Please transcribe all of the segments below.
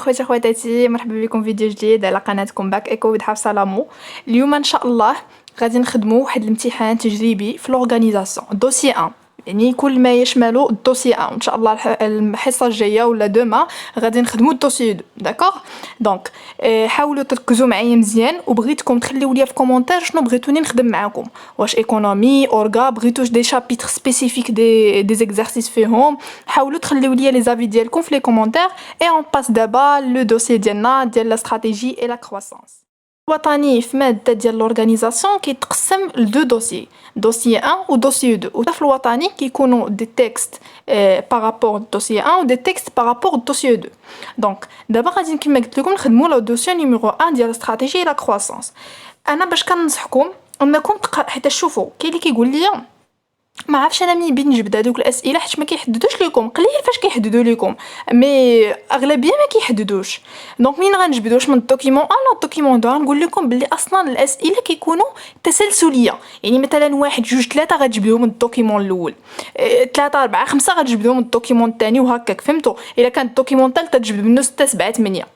خواتي خواتاتي، مرحبا بكم في فيديو جديد على قناتكم باك ايكو ود حفصه لامو. اليوم ان شاء الله غادي نخدموا واحد الامتحان تجريبي في لورغانيزاسيون دوسي 1، يعني كل ما يشمله الدوسي 1. ان شاء الله الحصه الجايه ولا دوما غادي نخدموا الدوسي 2. داكوغ دونك حاولوا تركزوا معايا مزيان، وبغيتكم تخليو لي في كومونتير شنو بغيتوني نخدم معاكم، واش ايكونومي اورغا، بغيتوش دي شابيتر سبيسيفيك دي زيكزارسيس فيهم. حاولوا تخليو لي لي زافي ديالكم في لي كومونتير. اي اون باس دابا لو دوسي ديالنا ديال لا استراتيجي اي لا كرواسونس. الوطني في ماده ديال لورغانيزاسيون كيتقسم لدو دوسي، دوسي 1 و دوسي 2. وفي الوطني كيكونوا دي تيكست بارابور دوسي 1 و دي تيكست بارابور دوسي 2. دونك دابا غادي كيما قلت لكم نخدموا لو دوسي نيميرو 1 ديال استراتيجي لا كرواسونس. انا باش كننصحكم انكم حيت شوفوا كاين اللي كيقول لي ما عرفتش انا منين بين نجبد هذوك الاسئله حيت ما كيحددوش لكم، قليل فاش كيحددوا لكم، مي اغلبيه ما كيحددوش. دونك منين غنجبدوا واش من الدوكيمون ولا الدوكيمون 2؟ نقول لكم بلي اصلا الاسئله كيكونوا تسلسليه، يعني مثلا 1 2 3 غتجبدوهم من الدوكيمون الاول، 3 4 5 غتجبدوهم من الدوكيمون الثاني، وهكاك فهمتوا؟ الا كان الدوكيمون الثالث تجبد منه 6 7 8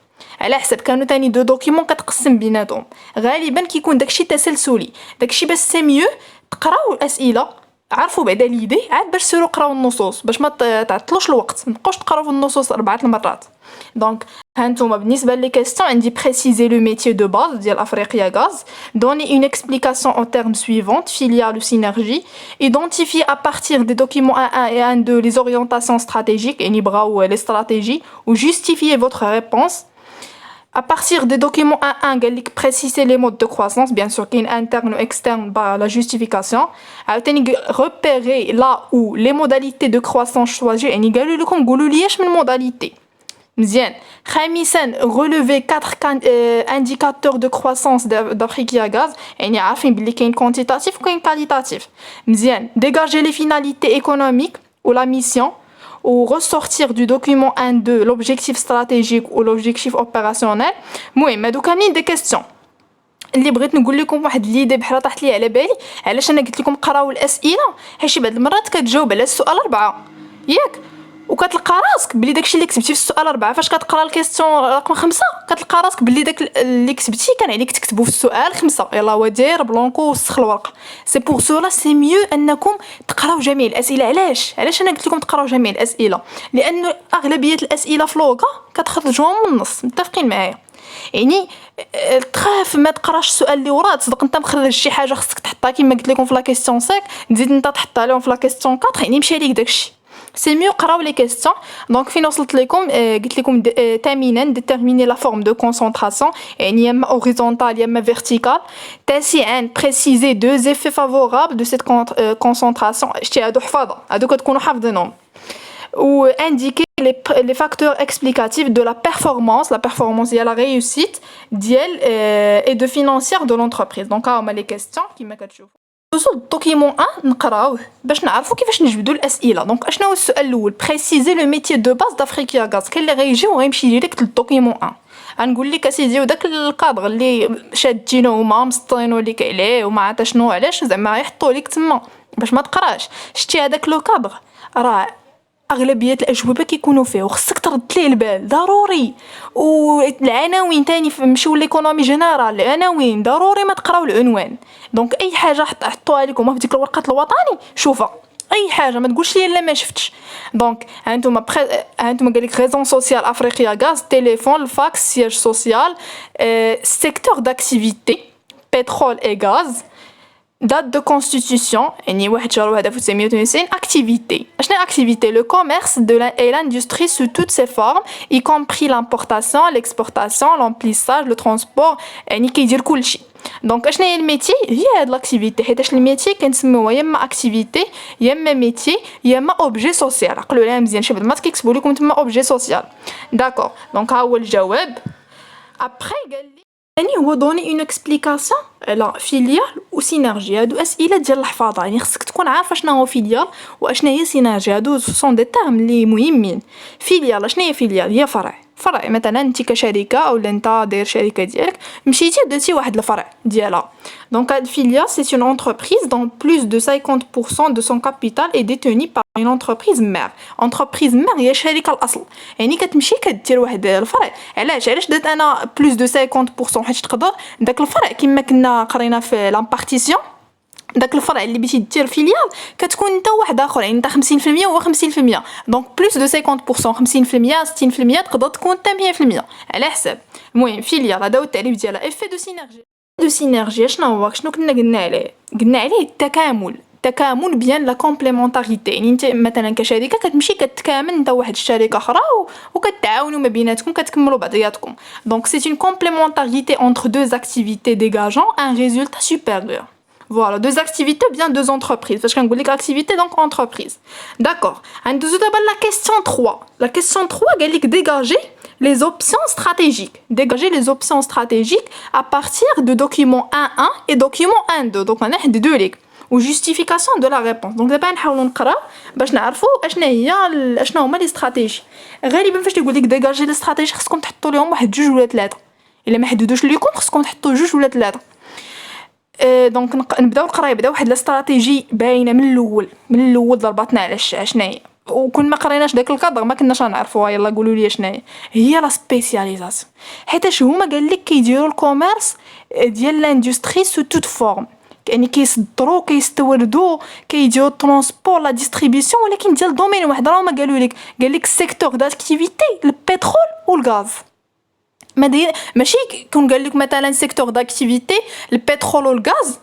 على حسب. كانوا تاني دو دوكيمون كتقسم بيناتهم، غالبا كيكون داكشي تسلسلي. داكشي باش سي ميو تقراو الاسئله، عرفوا بعدا ليدي، عاد باش سيروا قراو النصوص باش ما تعطلوش الوقت، ما تبقاوش تقراو في النصوص 4 المرات. دونك هانتوما بالنسبه لي كيسيون عندي بريسيزي لو ميتي دو باز ديال افريقيا غاز، دوني اون اكسبليكاسيون en termes suivantes filiale ou synergie, identifier à partir des documents 1 et 1.2 les orientations stratégiques يعني بغاو les stratégies ou justifier votre réponse. À partir des documents 1.1 قال لك préciser les modes de croissance, bien sûr كاين interne ou externe la justification. عاوتاني repérer là où les modalités de croissance choisies، يعني قالوا لكم قولوا لي اش من modalité. مزيان. خامسا relever 4 indicateurs de croissance d'Africa Gaz، يعني عارفين بلي كاين quantitatif وكاين qualitatif. مزيان. dégager les finalités économiques ou la mission ou ressortir du document 1.2 l'objectif stratégique ou l'objectif opérationnel. المهم هادو كاملين دي كيسيون اللي بغيت نقول لكم واحد ليدي بحال طاحت لي على بالي. علاش انا قلت لكم قراو الاسئله؟ حيت شي بعض المرات كتجاوب على السؤال 4 ياك، وكتلقى راسك بلي داكشي اللي كتبتي في السؤال 4 فاش كتقرا الكيسيون رقم 5 كتلقى راسك بلي داك اللي كتبتي كان عليك تكتبو في السؤال 5. يلا ودير بلونكو وسخ الورقه. سي بور سولا سي ميو انكم تقراو جميع الاسئله. علاش انا قلت لكم تقراو جميع الاسئله؟ لان اغلبيه الاسئله في لوغا كتخرجوهم من النص، متفقين معايا؟ يعني تخاف ما تقراش السؤال اللي وراه تصدق انت مخرج شي حاجه خصك تحطها كيما قلت لكم في لا كيسيون 5 تزيد انت تحطها لهم في لا كيسيون 4، يعني مشى ليك داكشي. سي ميو قراو لي كيسيون. دونك فين وصلت لكم؟ قلت لكم ثامنا ديتيرميني لا فورم دو كونسونطراسيون، يعني يا اما اوريزونتال يا اما فيرتيكال. تاسعا بريسيزي دو زيفي فافورابل دو سيت كونسونطراسيون، شتي هادو حفاظه، هادو كتكونوا حافظينهم. ou indiquer les facteurs explicatifs de la performance et la réussite et de financière de l'entreprise. Donc هما les questions كما كتشوفوا. وصل الدوكيمون 1 نقراوه باش نعرفوا كيفاش نجبدوا الاسئله. دونك اشنا هو السؤال الاول؟ بريسيزي لو ميتي دو باز دافريكيا غاز. كاين اللي غيجي وغيمشي يديريك للدوكيمون 1. غنقول لك اسيدي وداك الكادر اللي شادينه هما مسطينو ليك عليه وما عرفت شنو علاش زعما يحطوا لك تما باش ما تقراش. شتي هذاك لو كادر راه اغلبيه الاجوبه كيكونوا فيه وخصك ترد ليه البال ضروري. والعناوين تاني مشيو ليكونومي جينيرال، العناوين ضروري ما تقراو العنوان. دونك اي حاجه حطوها لكم في ديك الورقه الوطني شوفها، اي حاجه ما تقولش لي لا ما شفتش. دونك هانتوما هانتوما قال لك ريزون سوسيال افريقيا غاز، تليفون، الفاكس، سياج سوسيال، سيكتور داكتيفيتي بترول اي غاز، date de constitution يعني 1 شهر 1992. activité شنو activité؟ le commerce et l'industrie sous toutes ses formes y compris l'importation, l'exportation, l'emplissage, le transport، يعني كيدير كلشي. دونك شنو هي الميتي؟ هي هاد لاكتيفيتي، حيتاش الميتي كنسميوها يا اما اكتيفيتي يا اما ميتي يا اما اوبجي سوسيال. عقلوا لها مزيان، شي بعض المرات كيكتبوا لكم تما اوبجي سوسيال. داكور دونك ها هو الجواب. ابري قال لي يعني هو دوني اون اكسبليكاسيون على فيليال وسينرجي. هادو اسئله ديال الحفاظه، يعني خصك تكون عارفه شنو هو فيليال واشنا هي سينرجي. هادو سون دي تيرم لي مهمين. فيليال شنو هي؟ فيليال هي فرع، فرع مثلا انت كشركه او انت داير شركه ديالك مشيتي درتي واحد الفرع ديالها. دونك هاد filiale c'est une entreprise dont plus de 50% de son capital est détenu par une entreprise mère. entreprise mère هي الشركه الاصل، يعني كتمشي كدير واحد الفرع. علاش درت انا plus de 50%؟ حيت تقدر داك الفرع كما كنا قرينا في لامبارتيسيون، داك الفرع اللي بغيتي دير فيليال كتكون انت واحد اخر، يعني انت 50% و 50%. دونك بلوس دو 50% 50% 60% تقدر تكون انت 100% على حساب. المهم فيليال هذا هو التعريف ديالها. افي دو سينرجي. دو سينرجي شنو هو؟ شنو كنا قلنا عليه التكامل بيان لا كومبليمونتاريتي. يعني انت مثلا كشركه كتمشي كتكامل انت واحد الشركه اخرى وكتعاونوا ما بيناتكم كتكملوا بعضياتكم. دونك سي اون كومبليمونتاريتي entre deux activités dégageant un résultat supérieur. Voilà, deux activités ou bien deux entreprises. Parce qu'on dit activité, donc entreprise. D'accord. La question 3. La question 3, elle dit dégager les options stratégiques. Dégager les options stratégiques à partir de document 1.1 et document 1.2. Donc, on a des deux lignes. Ou justification de la réponse. Donc, d'abord, on va نقرا باش نعرفوا اشنا هما لي استراتيجي. غالبا فاش تقول لك dégager les stratégies خصكم تحطوا لهم واحد جوج ولا ثلاثه. الا ما حددوش ليكم خصكم تحطوا جوج ولا ثلاثه. دونك نبداو القرايه. بدا واحد الاستراتيجي باينه من الاول ضرباتنا على شناهي، وكون ما قريناش داك الكادر ما كناش غنعرفوها. يلا قولوا لي شناهي هي لا سبيسياليزاسيون. حيتاش هما قال لك كيديروا الكوميرس ديال لاندستري سو توت فورم، يعني كيصدروا كيستوردوا كيديروا الترونسبور لا ديستريبيسيون، ولكن ديال دومين واحد. راه هما قال لك السيكتور داكتيفيتي البترول والغاز. ماشي كون قال لك مثلا سيكتور داكتيفيتي البترول والغاز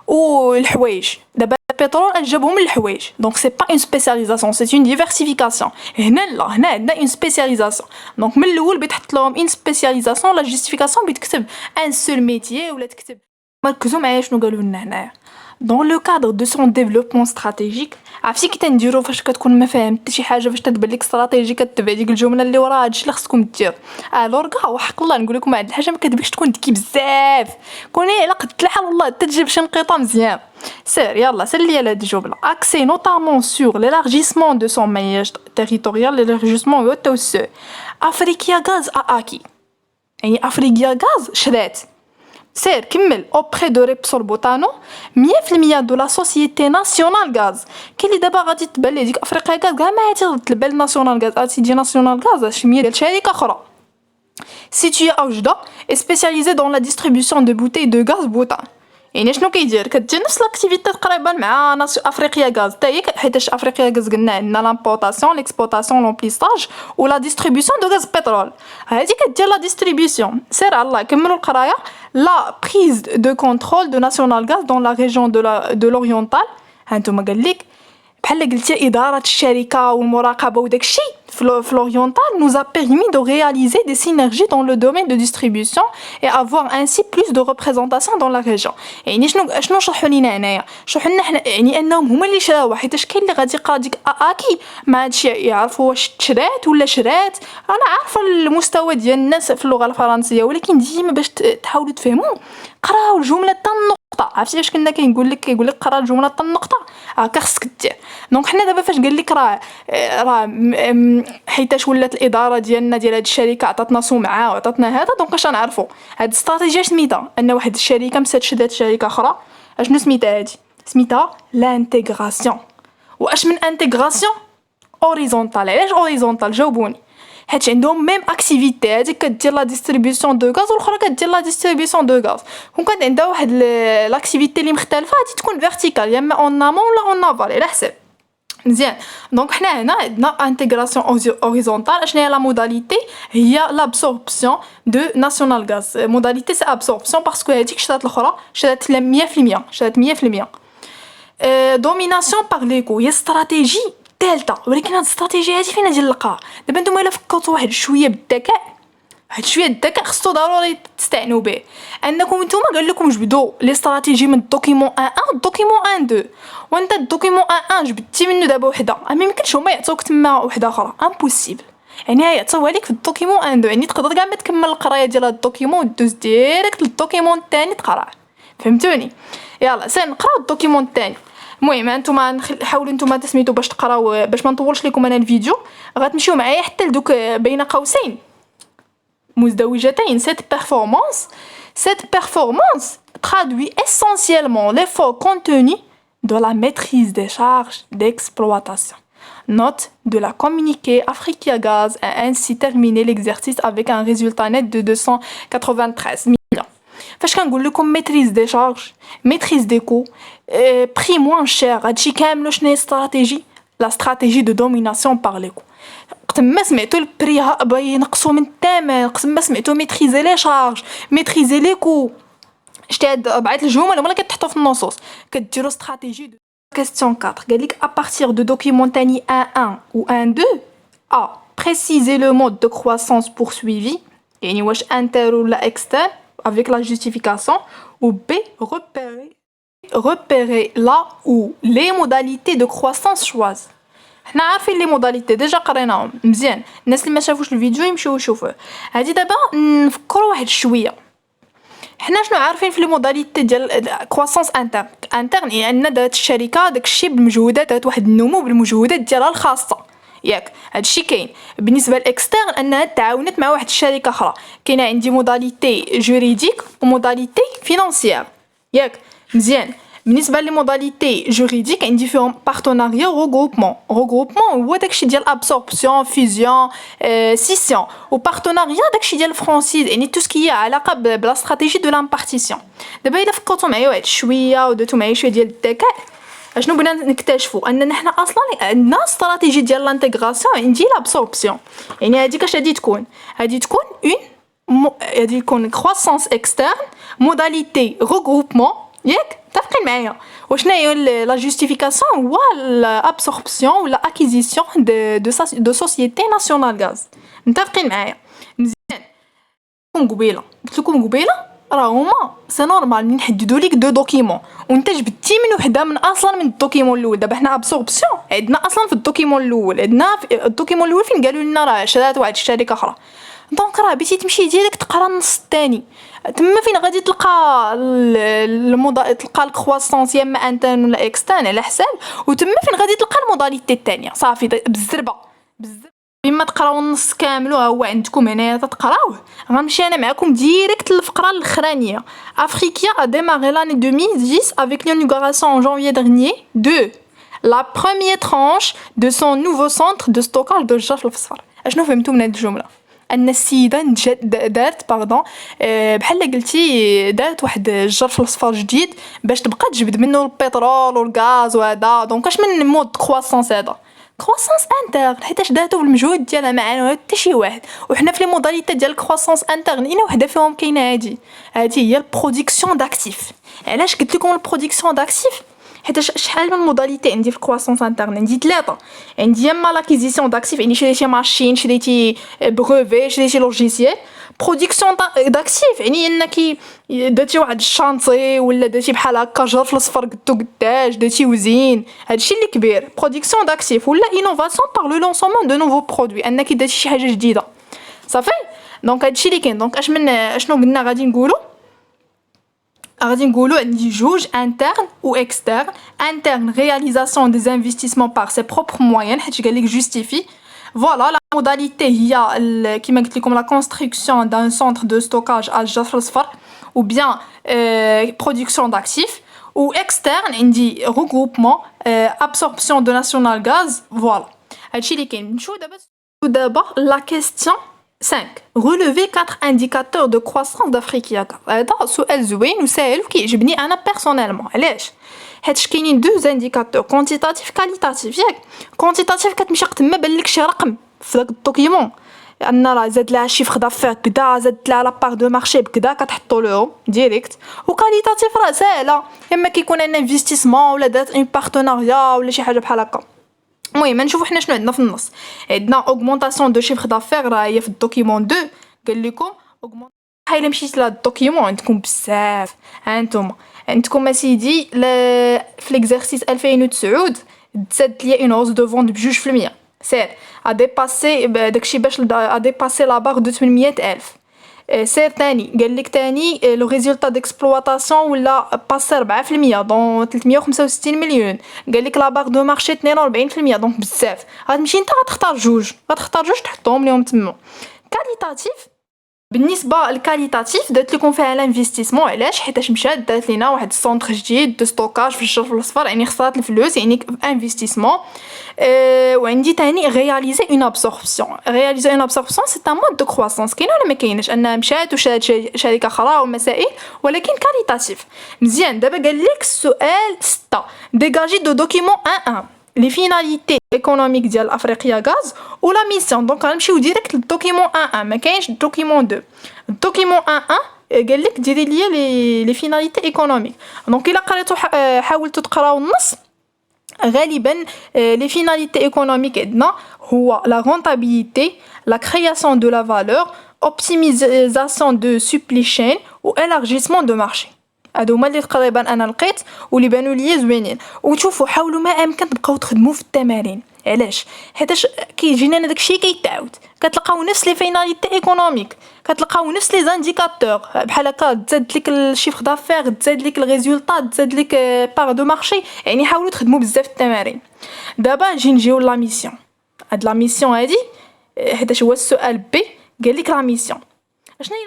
والحوايج. دابا البترول جابهم من الحوايج، دونك سي با اون سبيسياليزاسيون، سي اون ديفيرسيفيكاسيون. هنا عندنا اون سبيسياليزاسيون. دونك من الاول بتحط لهم اون سبيسياليزاسيون. لا جوستيفيكاسيون بتكتب ان سول ميتيي ولا تكتب. مركزوا معايا شنو قالوا لنا هنايا. dans le cadre de son développement stratégique. عرفتي كي تنديرو فاش كتكون ما فاهمت شي حاجه، فاش تتبان لك استراتيجي كتبع ديك الجمله اللي وراها هادشي اللي خصكم دير. الوغ كاع وحق الله نقول لكم واحد الحاجه، ما كتبغيش تكون ذكي بزاف، كوني الا قدت الحال والله تجيب شي نقيطه مزيان. سير يلا سير لي على هاد الجمله. accès notamment sur l'élargissement de son maillage territorial, l'élargissement و التوسع. افريقيا غاز اكي، يعني افريقيا غاز شرات. سير كمل auprès de Repsol Botano 100% de la société nationale gaz. كاين اللي دابا غادي تبان ليه ديك افريقيا غاز كاع ما غادي تبان ناسيونال غاز، غادي تجي ناسيونال غاز شي ديال شركه اخرى. situé à Oujda et spécialisé dans la distribution de bouteilles de gaz butane. يعني شنو كيدير؟ كدير نفس لاكتيفيتي تقريبا مع افريقيا غاز حتى هي، حيتاش افريقيا غاز قلنا عندنا لامبورطاسيون ليكسبورطاسيون لومبليساج ولا ديستريبيسيون دو غاز بترول. هادي كدير لا ديستريبيسيون. سير على الله كملوا القرايه. لا بريز دو كونترول دو ناسيونال غاز دون لا ريجيون دو لوريونتال. هانتوما قال لك بحال قلتي اداره الشركه والمراقبه وداك الشيء في لوريونتال nous a permis de réaliser des synergies dans le domaine de distribution et avoir ainsi plus de représentation dans la région. يعني شنو شرحوا لينا هنايا؟ شرحوا لنا حنا يعني انهم هما اللي شراو، حيتاش كاين اللي غادي يقرا ديك اكي ما عادش يعرفوا واش تشرات ولا شرات. انا عارفه المستوى ديال الناس في اللغه الفرنسيه، ولكن ديما باش تحاولوا تفهموا قراو الجمله حتى النقطه. عرفتي واش كنا كيقول لك قرا الجمله حتى النقطه هكا خصك دير. دونك حنا دابا فاش قال لك راه حيتاش ولات الاداره ديالنا ديال هاد الشركه عطاتنا سمعه وعطاتنا هذا، دونك اش غنعرفوا هاد الاستراتيجيه سميتها ان واحد الشركه مشات شدات شركه اخرى. اشنو سميتها هادي؟ سميتها لانتيغراسيون. واش من انتيغراسيون؟ اوريزونتال. علاش اوريزونتال؟ جاوبوني. حيت عندهم ميم اكتيفيتي، هذيك كدير لا ديستريبيسيون دو غاز والاخرى كدير لا ديستريبيسيون دو غاز. كون كانت عندها واحد لاكتيفيتي اللي مختلفه غادي تكون فيرتيكال، يا اما اون امون ولا اون افال على حسب. مزيان. دونك حنا هنا عندنا انتيغراسيون اوريزونتال. اشنا هي لا موداليتي؟ هي لابسوربسيون دو ناسيونال غاز. موداليتي سي ابسوربسيون باسكو هذيك شرات الاخرى شرات 100%، شرات 100%. دوميناسيون بار ليكو هي استراتيجي ثالثه، ولكن هاد الاستراتيجيه هادي فين غادي نلقاها؟ دابا نتوما الا فكرتوا واحد شويه بالذكاء، واحد شويه الذكاء خصو ضروري تستعنوا به. انكم نتوما قال لكم جبدوا لي استراتيجي من الدوكيمون 1 والدوكيمون 2، وانت الدوكيمون 1 جبدتي منه دابا وحده، ما يمكنش هما يعطوك تما وحده اخرى، امبوسيبل. يعني هي يعطيوها لك في الدوكيمون 1، يعني تقدر كاع ما تكمل القرايه ديال هاد الدوكيمون ودوز ديريكت للدوكيمون الثاني تقراه. فهمتوني؟ يلا سير نقراو الدوكيمون الثاني. المهم انتما حاولوا انتما تسميتوا باش تقراو، باش ما نطولش لكم انا الفيديو. غتمشيو معايا حتى لدوك بين قوسين مزدوجتين. Cette performance traduit essentiellement l'effort contenu de la maîtrise des charges d'exploitation. Note de la communiqué Africa Gaz a ainsi terminé l'exercice avec un résultat net de 293 millions. فاش كنقول لكم maîtrise des charges, maîtrise des coûts, prix moins cher, هادشي كامل شنو هي استراتيجي؟ la stratégie de domination par les coûts. وقت ما سمعتو البري باغي ينقصوا من الثمن، وقت ما سمعتو ميتريزي لي شارج، ميتريزي لي كو، شتي هاد بعض الجمل هما اللي كتحطو في النصوص كديروا استراتيجي. Question 4 قال لك à partir de document تاني 1.1 ou 1.2 A préciser le mode de croissance poursuivi يعني واش interne ou externe avec la justification, ou B repérer là où les modalités de croissance choisies. حنا عارفين لي موداليتي ديجا قريناهم مزيان. الناس اللي ما شافوش الفيديو يمشيو يشوفوه. هادي دابا نفكروا واحد شويه. حنا شنو عارفين في لي موداليتي ديال كرواسونس انترن يعني ان دات الشركه داكشي بالمجهودات، دات واحد النمو بالمجهودات ديالها الخاصه ياك. هادشي كاين. بالنسبه للاكسترن انها تعاونت مع واحد الشركه اخرى. كاينه عندي موداليتي جوريديك وموداليتي فينانسيير ياك مزيان. بالنسبه لي موداليتي جوريديك عندي فيهم بارتناريا وغروبمون هو داكشي ديال ابسوربسيون فيزيون سيسيون، وبارتناريا داكشي ديال الفرونسيز يعني تو سكي علاقه بلا استراتيجي دو لامبارتيسيون. دابا الا فكرتوا معايا واحد شويه ودرتوا معايا شويه ديال الذكاء، اشنو بغينا نكتشفوا؟ اننا حنا اصلا عندنا استراتيجي ديال لانتيغراسيون عندي لابسوربسيون. يعني هذه كاش غادي تكون اون غادي يكون كرواسونس اكسترن موداليتي ريغروبمون ياك. متفقين معايا؟ وشنا هي لا جوستيفيكاسيون هو الابسوربسيون ولا اكيزيسيون دو سوسيتي ناسيونال غاز. متفقين معايا؟ مزيان. قلت لكم قبيله راه هما سي نورمال منين نحددوا لك دو دوكيمون وانت جبتي من وحده من اصلا من الدوكيمون الاول. دابا حنا ابسوربسيون عندنا اصلا في الدوكيمون الاول، عندنا في الدوكيمون الاول فين قالوا لنا راه شرات واحد الشركه اخرى. دونك راه بغيتي تمشي ديريكت تقرا النص الثاني تما فين غادي تلقى تلقى الكرواسونس يا اما انترن ولا اكسترن على حساب، وتما فين غادي تلقى الموداليتي الثانيه صافي بالزربه بما تقراو النص كامل وهو عندكم هنايا تقراوه. غنمشي انا معكم ديريكت للفقره الاخرانيه. Africa a démarré l'année 2010 avec l'inauguration en janvier dernier de la première tranche de son nouveau centre de stockage de الجرف الفصفر. اشنو فهمتوا من هذه الجمله؟ ان السيده دارت بحال قلتي دارت واحد الجرف الصفر جديد باش تبقى تجبد منه البترول والغاز وهذا. دونك اش من مود كرواسونس هذا؟ كرواسونس انترن حيتاش داتو بالمجهود ديالها معنا حتى شي واحد. وحنا في لي موداليتي ديال الكرواسونس انترن اين وحده فيهم كاينه هادي هي البرودكسيون داكتيف. علاش قلت لكم البرودكسيون داكتيف؟ حيتاش شحال من موداليتي عندي في الكرواسونس انترن؟ عندي ثلاثه. عندي اما لاكيزيسيون داكتيف يعني شريتي ماشين، شريتي بروفي، شريتي لوجيسيال. برودكسيون داكتيف يعني انك درتي واحد الشانطي ولا درتي بحال هكا جرف الصفر قدو قداش درتي وزين، هادشي اللي كبير. برودكسيون داكتيف ولا انوفاسيون بار لو لونسومون دو نوفو برودوي انك درتي شي حاجه جديده صافي. دونك هادشي اللي كاين. دونك اشنو قلنا غادي نقولوا عندي جوج interne ou externe. Interne, réalisation des investissements par ses propres moyens حيت قال لك justifie. Voilà la modalité هي كيما قلت لكم la construction d'un centre de stockage à الجرف الصفر ou bien production d'actifs. ou externe عندي regroupement absorption de national gaz. Voilà هادشي اللي كاين. نشوف دابا la question 5. Relever 4 indicateurs de croissance d'Africa. هذا سؤال زوين وسهل وكيعجبني انا بيرسونيلمون. علاش؟ حيت كاينين دوز انديكاتور كونتيتاتيف كاليتاتيف ياك. كونتيتاتيف كتمشي تما بان لك شي رقم في داك الدوكيمون ان راه زاد لها شيفر دافير بكدا، زاد لها لابار دو مارشي بكدا كتحطوا لهم ديريكت. وكاليتاتيف راه ساهله، اما كيكون عندنا انفستيسمون ولا دات اون بارتناريا ولا شي حاجه بحال هكا. المهم نشوفوا حنا شنو عندنا في النص. عندنا اوغمونطاسيون دو شيفر دافير راه هي في الدوكيمون 2 قال لكم الا مشيت لهاد الدوكيمون عندكم بزاف. ها انتم عندكم اسيدي في ليكزارسيس 2009 تزاد ليا اون هوز دو فوند ب2% سير اديباسي داكشي باش اديباسي لا باغ دو 800,000. سير تاني قال لك تاني لو ريزولتا ديكسبلواتاسيون ولا باسي 4% دون 365 مليون. قال لك لا باغ دو مارشي 42% دونك بزاف. غتمشي انت غتختار جوج تحطهم ليهم تما. كاليتاتيف بالنسبه للكاليتاتيف درت لكم فيها الانفستيسمون. علاش؟ حيتاش مشات دارت لينا واحد السونتر جديد دو ستوكاج في الجرف الاصفر، يعني خسرات الفلوس، يعني انفستيسمون. وعندي تاني رياليزي اون ابسوربسيون. رياليزي اون ابسوربسيون سي ان مود دو كرواسونس. كاين ولا ما كاينش انها مشات وشات شركه اخرى ومسائل، ولكن كاليتاتيف. مزيان. دابا قال لك السؤال 6 ديغاجي دو دوكيمون 1 les finalités économiques ديال افريقيا غاز ولا ميسيون. دونك غنمشيو ديريكت للدوكيمون 1 ما كاينش الدوكيمون 2. الدوكيمون 1 قال لك ديري لي لي فيناليتي ايكونوميك. دونك الا قريتو حاولتوا تقراو النص غالبا لي فيناليتي ايكونوميك عندنا هو لا رونتابيليتي، لا كرياسيون دو لا فالور، اوبتيميزاسيون دو سوبلي شين و الارجيسمون دو مارشي. هادو هما اللي تقريبا انا لقيت واللي بانوا لي زوينين. وتشوفوا حاولوا ما امكن تبقاو تخدموا في التمارين. علاش؟ حيتاش كيجينا داكشي كيتعاود، كتلقاو نفس لي فيناليتي ايكونوميك، كتلقاو نفس لي زانديكاتور، بحال هكا تزاد لك الشيفر دافير، تزاد لك الريزولطات، تزاد لك بار دو مارشي. يعني حاولوا تخدموا بزاف التمارين. دابا نجيو لا ميسيون. هاد لا ميسيون هادي حيتاش هو السؤال بي قال لك لا ميسيون. اشنو هي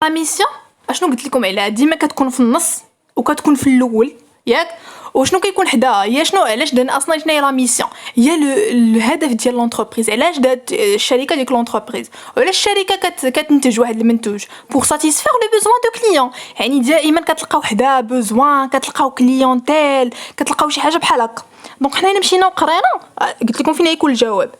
لا ميسيون؟ اشنو قلت لكم عليها؟ ديما كتكون في النص وكتكون في الاول، ياك؟ وشنو كيكون حداها؟ هي شنو؟ علاش درنا اصلا شنو هي لا ميسيون؟ هي الهدف ديال لونتربريز. علاش دات الشركه ديك لونتربريز؟ وعلاش الشركه كتنتج واحد المنتوج بور ساتيسفير لو بوزوان دو كليون. يعني دائما كتلقاو حدا بوزوان، كتلقاو كليونتيل، كتلقاو شي حاجه بحال هكا. دونك حنا مشينا وقرينا، قلت لكم فين يكون الجواب.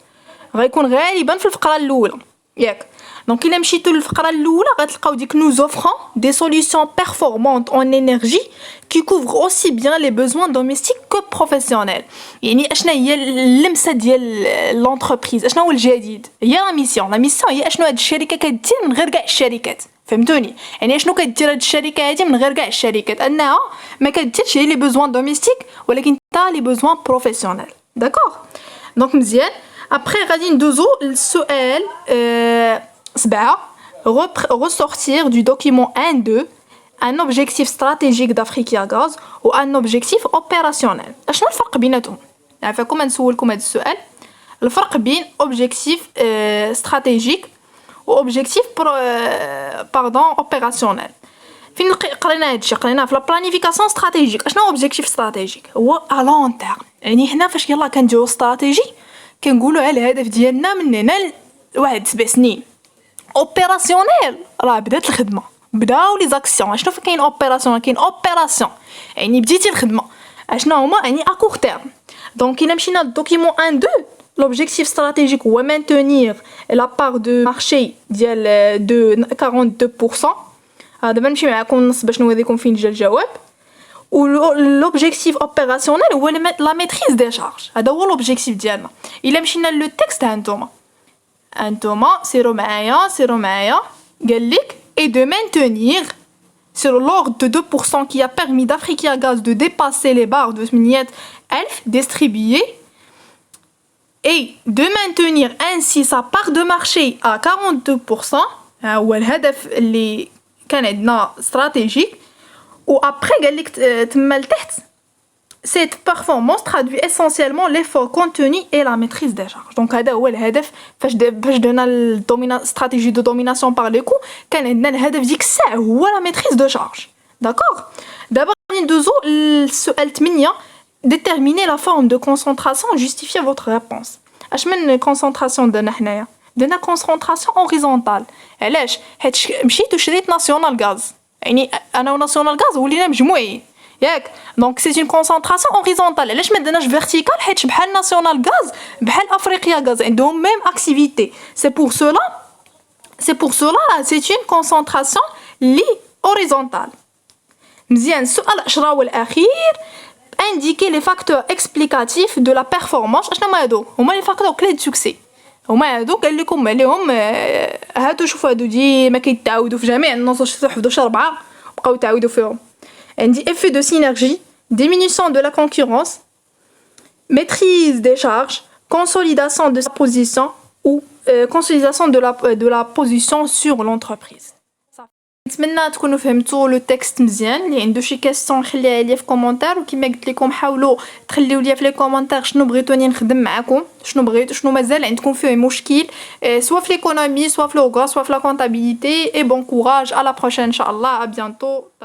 غيكون غالبا في الفقره الاولى، ياك؟ Donc il a مشيتو للفقره الاولى غتلقاو ديك nous offrons des solutions performantes en énergie qui couvrent aussi bien les besoins domestiques que professionnels. يعني اشنا هي اللمسه ديال لونتربريز؟ اشنا هو الجديد؟ هي لا ميسيون هي اشنو هاد الشركه كدير من غير كاع الشركات. فهمتوني؟ يعني اشنو كدير هاد الشركه هادي من غير كاع الشركات؟ انها ما كديرش هي لي بوزوان دوميستيك ولكن تا لي بوزوان بروفيسيونيل. داكوغ؟ دونك مزيان. ابري غادي ندوزو للسؤال 7. Ressortir du document 1-2 un objectif stratégique d'Africa Gaz ou un objectif opérationnel. شنو الفرق بيناتهم؟ عافاكم نسولكم هذا السؤال. الفرق بين objectif stratégique و objectif opérationnel. فين قرينا هادشي؟ قريناه في لا بلانيفيكاسيون استراتيجيك. اشنو هو objectif استراتيجيك؟ هو ا لون تيرم. يعني حنا فاش يلاه كنديرو استراتيجي كنقولوا الهدف ديالنا من هنا لواحد 7 سنين. اوبيراسيونيل راه بدات الخدمه، بداو لي زاكسيون. شنو كاين اوبيراسيون؟ كاين اوبيراسيون يعني بديتي الخدمه. اشنا هما؟ يعني ا كور تيرم. دونك الا مشينا للدوكيمون 1 2 لوبجيكتيف استراتيجيك هو مانتونير لا بار دو مارشي ديال دو 42%. دابا نمشي معكم النص باش نوريكم فين جا الجواب. و لوبجيكتيف اوبيراسيونيل هو لا ميتريز دي شارج. هذا هو لوبجيكتيف ديالنا. الا مشينا لو تكست هانتوما سيرو معايا قال لك et de maintenir sur l'ordre de 2% qui a permis d'Africa Gaz de dépasser les barres de 8,000 distribuées et de maintenir ainsi sa part de marché à 42%. هو الهدف اللي كان عندنا استراتيجيك. و après قال لك تما لتحت cette performance traduit essentiellement l'effort contenu et la maîtrise des charges. Donc هذا هو الهدف فاش درنا الاستراتيجي دو دوميناسيون بار لي كو. كان عندنا الهدف ديك الساعه هو لا ميتريز دو شارج. داكوغ؟ دابا غادي ندوزو للسؤال 8. déterminer la forme de concentration justifier votre réponse. اش من كونسونطراسيون درنا حنايا؟ درنا كونسونطراسيون اوريزونتال. علاش؟ حيت مشيت وشريت ناسيونال غاز. يعني انا وناسيونال غاز ولينا مجموعين، ياك؟ دونك سي اون كونسونطراسيون اوريزونتال. علاش ما درناش فيرتيكال؟ حيت بحال ناسيونال غاز بحال افريقيا غاز عندهم ميم اكتيفيتي. سي بور سولا سي اون كونسونطراسيون لي اوريزونتال. مزيان. السؤال 10 والاخير indiquer les facteurs explicatifs de la performance. اشنو هما هادو؟ هما لي فاكتور كلي دو سوكسي. هما هادو قال لكم عليهم هادو. شوفوا هادو ديما كيتعاودوا في جميع النصوص. تحفظوا شي 4 بقاو تعاودوا فيهم. عندي effet de synergie, diminution de la concurrence, maîtrise des charges, consolidation de sa position ou consolidation de la position sur l'entreprise. نتمنى تكونوا فهمتوا لو تكست مزيان. اللي عنده شي كاستيون خليها ليا في كومونتير، وكما قلت لكم حاولوا تخليو ليا في لي كومونتير شنو بغيتوني نخدم معكم، شنو بغيتو، شنو مازال عندكم فيه مشكل، سوا في ليكونومي، سوا في لوغا، سوا في لا كونطابيليتي. اي بون كوراج، à la prochaine ان شاء الله، à bientôt.